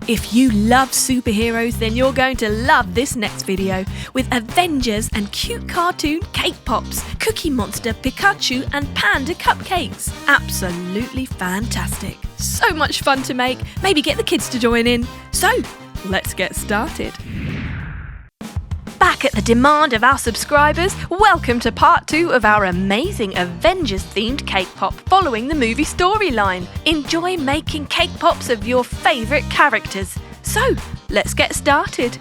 If you love superheroes, then you're going to love this next video with Avengers and cute cartoon cake pops, Cookie Monster, Pikachu and Panda cupcakes. Absolutely fantastic. So much fun to make. Maybe get the kids to join in. So, let's get started. Back at the demand of our subscribers, welcome to part 2 of our amazing Avengers-themed cake pop following the movie storyline. Enjoy making cake pops of your favourite characters. So, let's get started.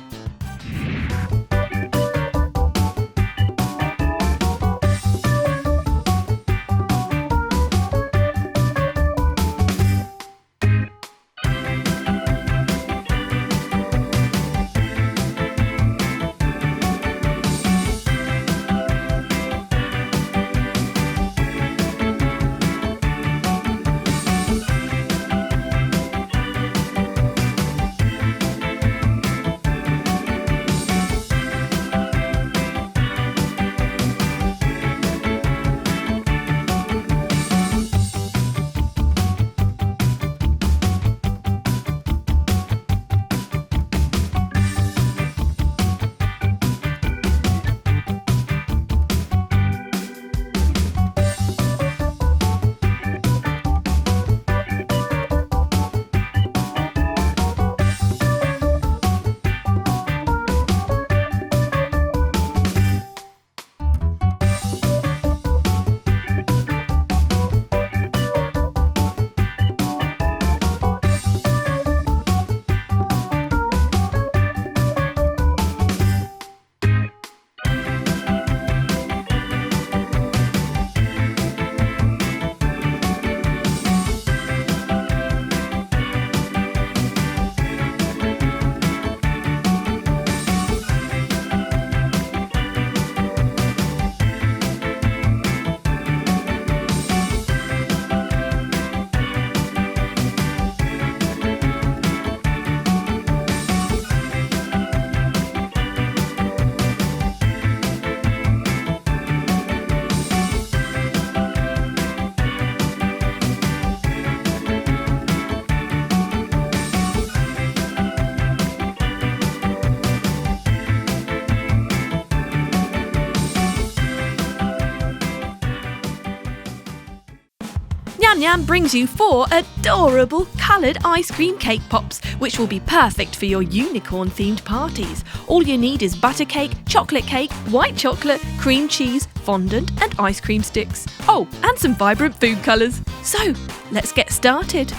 Nyam Nyam brings you 4 adorable coloured ice cream cake pops, which will be perfect for your unicorn-themed parties. All you need is butter cake, chocolate cake, white chocolate, cream cheese, fondant and ice cream sticks. Oh, and some vibrant food colours. So, let's get started.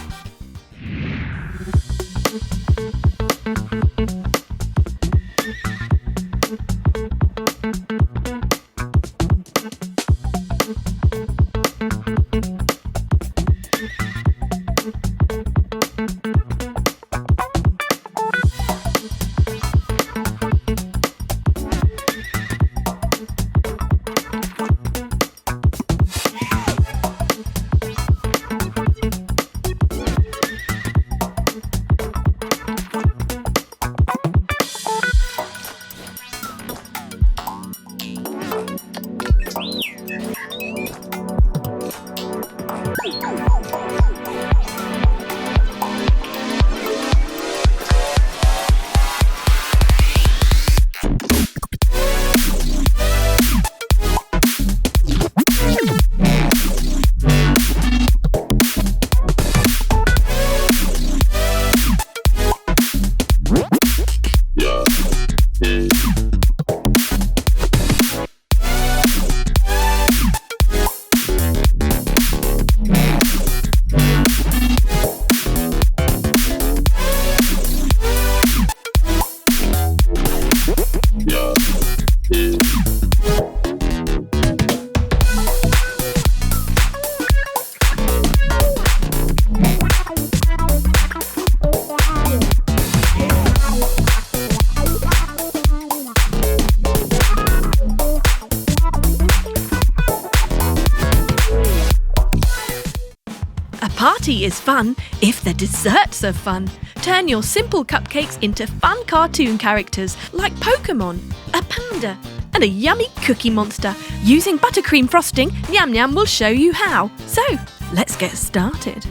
Party is fun if the desserts are fun. Turn your simple cupcakes into fun cartoon characters like Pokemon, a panda and a yummy cookie monster. Using buttercream frosting, Nyam Nyam will show you how. So, let's get started.